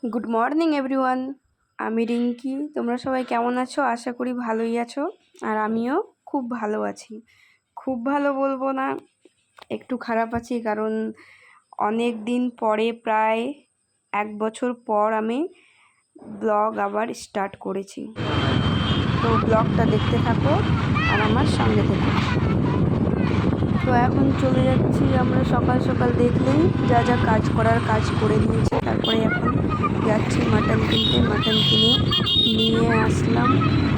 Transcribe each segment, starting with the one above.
Good morning everyone. আমি রিঙ্কি। তোমরা সবাই কেমন আছো? আশা করি ভালোই আছো। আর আমিও খুব ভালো আছি। খুব ভালো বলবো না, একটু খারাপ আছি, কারণ অনেক দিন পরে, প্রায় 1 বছর পর আমি ব্লগ আবার স্টার্ট করেছি। তো ব্লগটা দেখতে থাকো আর আমার সঙ্গে থেকো। তো এখন চলে যাচ্ছি আমরা। সকাল সকাল দেখলেই যা যা কাজ করার কাজ করে নিয়েছে। তারপরে এখন যাচ্ছি মাটন কিনতে। মাটন কিনে নিয়ে আসলাম,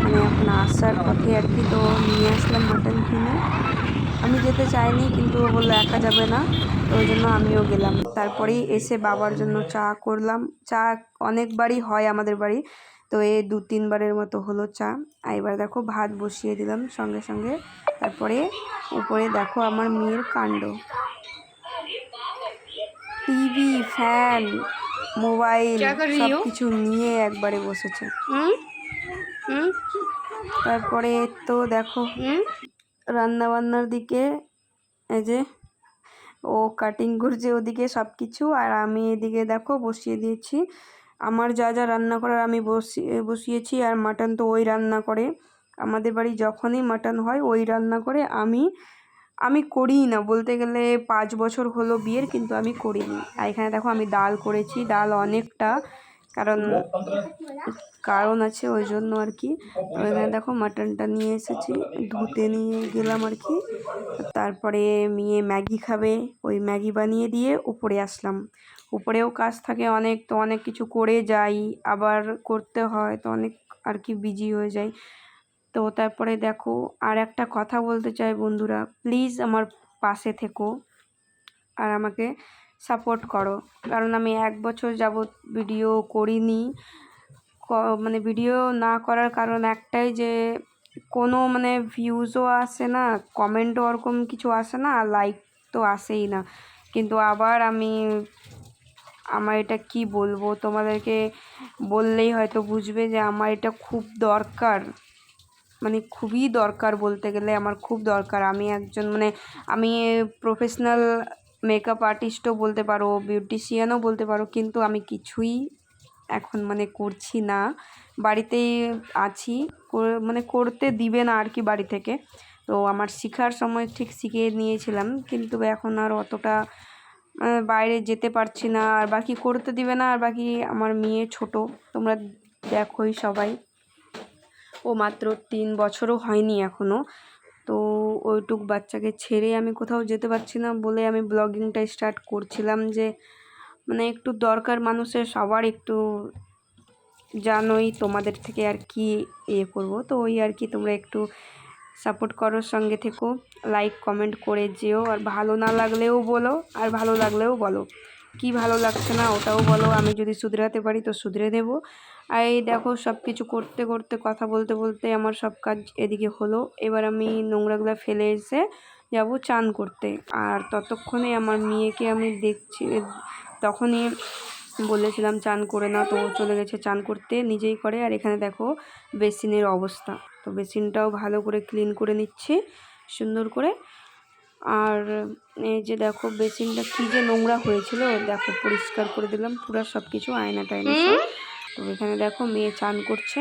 মানে এখন আসার পথে আর কি। তো নিয়ে আসলাম মাটন কিনে। আমি যেতে চাইনি, কিন্তু ও বললো একা যাবে না, তো ওই জন্য আমিও গেলাম। তারপরেই এসে বাবার জন্য চা করলাম। চা অনেকবারই হয় আমাদের বাড়ি, তো এই 2-3বারের মতো হলো চা। আর এবার দেখো ভাত বসিয়ে দিলাম সঙ্গে সঙ্গে। তারপরে উপরে দেখো আমার মেয়ের কাণ্ড, টিভি, ফ্যান, মোবাইল সব কিছু নিয়ে একবারে বসেছে। তারপরে তো দেখো রান্না বান্নার দিকে, এই যে ও কাটিং করছে ওদিকে সব কিছু, আর আমি এদিকে দেখো বসিয়ে দিয়েছি আমার যা যা রান্না করার। আমি বসিয়েছি। আর মাটন তো ওই রান্না করে, আমাদের বাড়ি যখনই মাটন হয় ওই রান্না করে। আমি করিই না, বলতে গেলে 5 বছর হলো বিয়ের, কিন্তু আমি করিনি। আর এখানে দেখো আমি ডাল করেছি, ডাল অনেকটা, কারণ আছে ওই জন্য আর কি। তো এখানে দেখো মাটনটা নিয়ে এসেছি, ধুতে নিয়ে গেলাম আর কি। তারপরে মেয়ে ম্যাগি খাবে, ওই ম্যাগি বানিয়ে দিয়ে উপরে আসলাম। উপরেও কাজ থাকে অনেক, তো অনেক কিছু করে যাই, আবার করতে হয়, তো অনেক আর কি বিজি হয়ে যায়। তো তারপরে দেখো আর একটা কথা বলতে চাই, বন্ধুরা প্লিজ আমার পাশে থেকো আর আমাকে সাপোর্ট করো। কারণ আমি 1 বছর যাবৎ ভিডিও করিনি। মানে ভিডিও না করার কারণ একটাই, যে কোনো মানে ভিউজও আসে না, কমেন্টও ওরকম কিছু আসে না, আর লাইক তো আসেই না। কিন্তু আবার আমার এটা কি বলবো, তোমাদেরকে বললেই হয়তো বুঝবে যে আমার এটা খুব দরকার, মানে খুবই দরকার। বলতে গেলে আমার খুব দরকার। আমি একজন মানে আমি প্রফেশনাল মেকআপ আর্টিস্টও বলতে পারো, বিউটিশিয়ানও বলতে পারো, কিন্তু আমি কিছুই এখন মানে করছি না, বাড়িতেই আছি। মানে করতে দিবে না আর কি বাড়ি থেকে। তো আমার শেখার সময় ঠিক শিখে নিয়েছিলাম, কিন্তু এখন আর অতটা বাইরে যেতে পারছি না, আর বাকি করতে দিবে না। আর বাকি আমার মেয়ে ছোট, তোমরা দেখোই সবাই, ও মাত্র 3 বছরও হয়নি এখনও। তো ওইটুক বাচ্চাকে ছেড়ে আমি কোথাও যেতে পারছি না বলে আমি ব্লগিংটা স্টার্ট করছিলাম, যে মানে একটু দরকার মানুষের সবার, একটু জানোই তোমাদের থেকে আর কি করব। তো ওই আর কি, তোমরা একটু সাপোর্ট করো, সঙ্গে থেকো, লাইক কমেন্ট করে যেও। আর ভালো না লাগলেও বলো, আর ভালো লাগলেও বলো, কি ভালো লাগছে না ওটাও বলো। আমি যদি শুধরাতে পারি তো শুধরে দেবো। আর এই দেখো সব কিছু করতে করতে, কথা বলতে বলতে আমার সব কাজ এদিকে হলো। এবার আমি নোংরাগুলো ফেলে এসে যাব চান করতে। আর ততক্ষণে আমার মেয়েকে আমি দেখছি, তখনই বলেছিলাম চান করে না, তো চলে গেছে চান করতে, নিজেই করে। আর এখানে দেখো বেসিনের অবস্থা, তো বেসিনটাও ভালো করে ক্লিন করে নিচ্ছি সুন্দর করে। আর এই যে দেখো বেসিনটা কী যে নোংরা হয়েছিল, দেখো পরিষ্কার করে দিলাম পুরো সব কিছু, আয়না টায়না সব। তো এখানে দেখো মেয়ে চান করছে,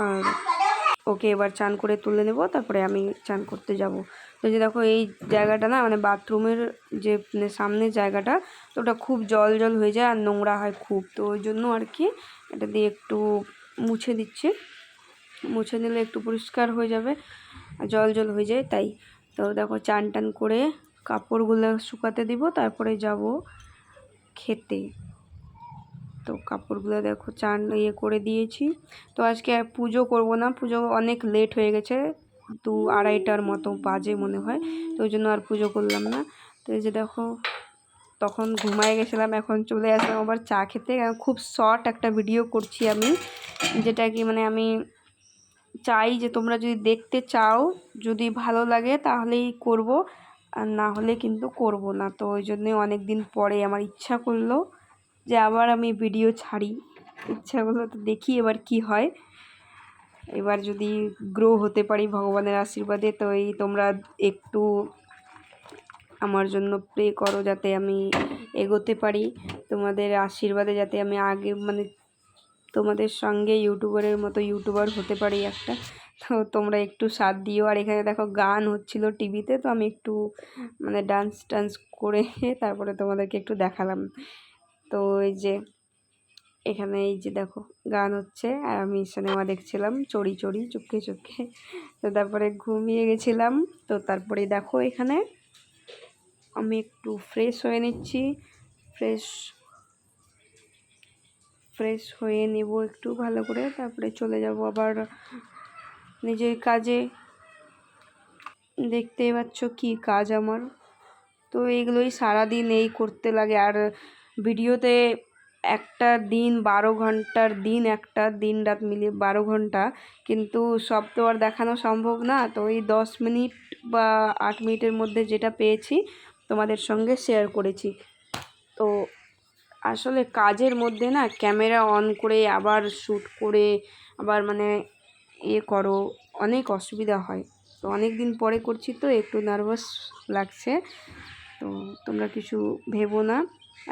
আর ওকে এবার চান করে তুলে নেব, তারপরে আমি চান করতে যাব। তো যে দেখো এই জায়গাটা না, মানে বাথরুমের যে সামনের জায়গাটা, তো ওটা খুব জল জল হয়ে যায় আর নোংরা হয় খুব। তো ওই জন্য আর কি এটা দিয়ে একটু মুছে দিচ্ছি, মুছে নিলে একটু পরিষ্কার হয়ে যাবে, জল জল হয়ে যায় তাই। তো দেখো চান টান করে কাপড়গুলো শুকাতে দিব, তারপরে যাব খেতে। তো কাপড়গুলো দেখো চান করে দিয়েছি। তো আজকে আর পুজো করব না, পুজো অনেক লেট হয়ে গেছে, 2-2:30টার মতো বাজে মনে হয়, তো ওই জন্য আর পুজো করলাম না। তো এই যে দেখো তখন ঘুমায় গেছিলাম, এখন চলে আসলাম আবার চা খেতে। খুব শর্ট একটা ভিডিও করছি আমি, যেটা কি মানে আমি চাই যে তোমরা যদি দেখতে চাও, যদি ভালো লাগে তাহলেই করব, আর না হলে কিন্তু করব না। তো ওই জন্যে অনেক দিন পরে আমার ইচ্ছা করলো যে আবার আমি ভিডিও ছাড়ি, ইচ্ছা করলো, তো দেখি এবার কি হয়। এবার যদি গ্রো হতে পারি ভগবানের আশীর্বাদে, তো এই তোমরা একটু আমার জন্য প্রে করো যাতে আমি এগোতে পারি। তোমাদের আশীর্বাদে যাতে আমি আগে মানে তোমাদের সঙ্গে ইউটিউবারের মতো ইউটিউবার হতে পারি একটা, তো তোমরা একটু সাথ দিও। আর এখানে দেখো গান হচ্ছিল টিভিতে, তো আমি একটু মানে ডান্স টান্স করে তারপরে তোমাদেরকে একটু দেখালাম। তো এই যে এখানে এই যে দেখো গান হচ্ছে আর আমি সিনেমা দেখছিলাম চড়ি চড়ি চুপকে চুপকে। তো তারপরে ঘুমিয়ে গেছিলাম। তো তারপরে দেখো এখানে আমি একটু ফ্রেশ হয়ে নিচ্ছি। ফ্রেশ ফ্রেশ হয়ে নেব একটু ভালো করে, তারপরে চলে যাব আবার নিজের কাজে। দেখতেই পাচ্ছ কি কাজ আমার। তো এইগুলোই সারাদিন এই করতে লাগে। আর ভিডিওতে একটা দিন 12 ঘন্টার দিন, একটা দিন রাত মিলিয়ে 12 ঘন্টা, কিন্তু সব তো আর দেখানো সম্ভব না। তো এই 10 মিনিট বা 8 মিনিটের মধ্যে যেটা পেয়েছি তোমাদের সঙ্গে শেয়ার করেছি। তো আসলে কাজের মধ্যে না ক্যামেরা অন করে আবার শ্যুট করে আবার মানে করো, অনেক অসুবিধা হয়। তো অনেক দিন পরে করছি তো একটু নার্ভাস লাগছে। তো তোমরা কিছু ভেবো না,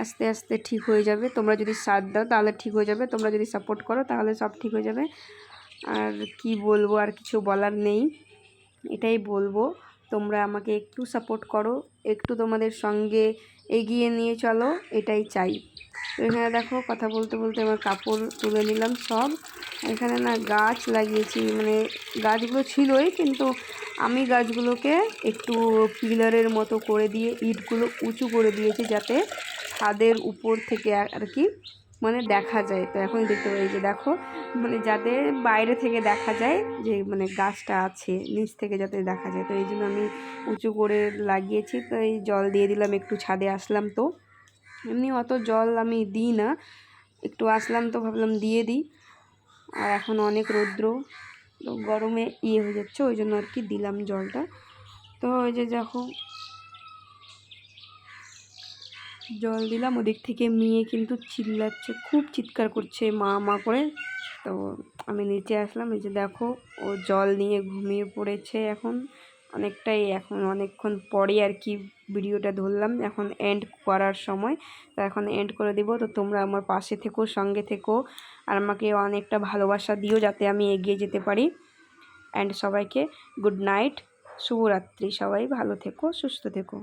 আস্তে আস্তে ঠিক হয়ে যাবে। তোমরা যদি সাথ দাও তাহলে ঠিক হয়ে যাবে, তোমরা যদি সাপোর্ট করো তাহলে সব ঠিক হয়ে যাবে। আর কি বলবো, আর কিছু বলার নেই, এটাই বলবো তোমরা আমাকে একটু সাপোর্ট করো, একটু তোমাদের সঙ্গে এগিয়ে নিয়ে চলো, এটাই চাই। তো এখানে দেখো কথা বলতে বলতে আমার কাপড় তুলে নিলাম সব। এখানে না গাছ লাগিয়েছি, মানে গাছগুলো ছিলই, কিন্তু আমি গাছগুলোকে একটু পিলারের মতো করে দিয়ে ইটগুলো উঁচু করে দিয়েছি যাতে ছাদের উপর থেকে আর কি মানে দেখা যায়। তো এখন দেখতে পাই যে দেখো মানে যাতে বাইরে থেকে দেখা যায় যে মানে গাছটা আছে, নিচ থেকে যাতে দেখা যায়। তো এই জন্য আমি উঁচু করে লাগিয়েছি। তো এই জল দিয়ে দিলাম, একটু ছাদে আসলাম। তো এমনি অত জল আমি দিই না, একটু আসলাম তো ভাবলাম দিয়ে দিই। আর এখন অনেক রৌদ্র, তো গরমে হয়ে যাচ্ছে, ওই জন্য আর কি দিলাম জলটা। তো ওই যে দেখো জল দিলাম, ওদিক থেকে মেয়ে কিন্তু চিল্লাচ্ছে, খুব চিৎকার করছে মা মা করে। তো আমি নিচে আসলাম, এই যে দেখো ও জল নিয়ে ঘুমিয়ে পড়েছে এখন অনেকটাই। এখন অনেকক্ষণ পরে আর কি ভিডিওটা ধরলাম, এখন এন্ড করার সময়। তো এখন এন্ড করে দিব। তো তোমরা আমার পাশে থেকো, সঙ্গে থেকো, আর আমাকে অনেকটা ভালোবাসা দিও যাতে আমি এগিয়ে যেতে পারি। অ্যান্ড সবাইকে গুড নাইট, শুভরাত্রি, সবাই ভালো থেকো, সুস্থ থেকো।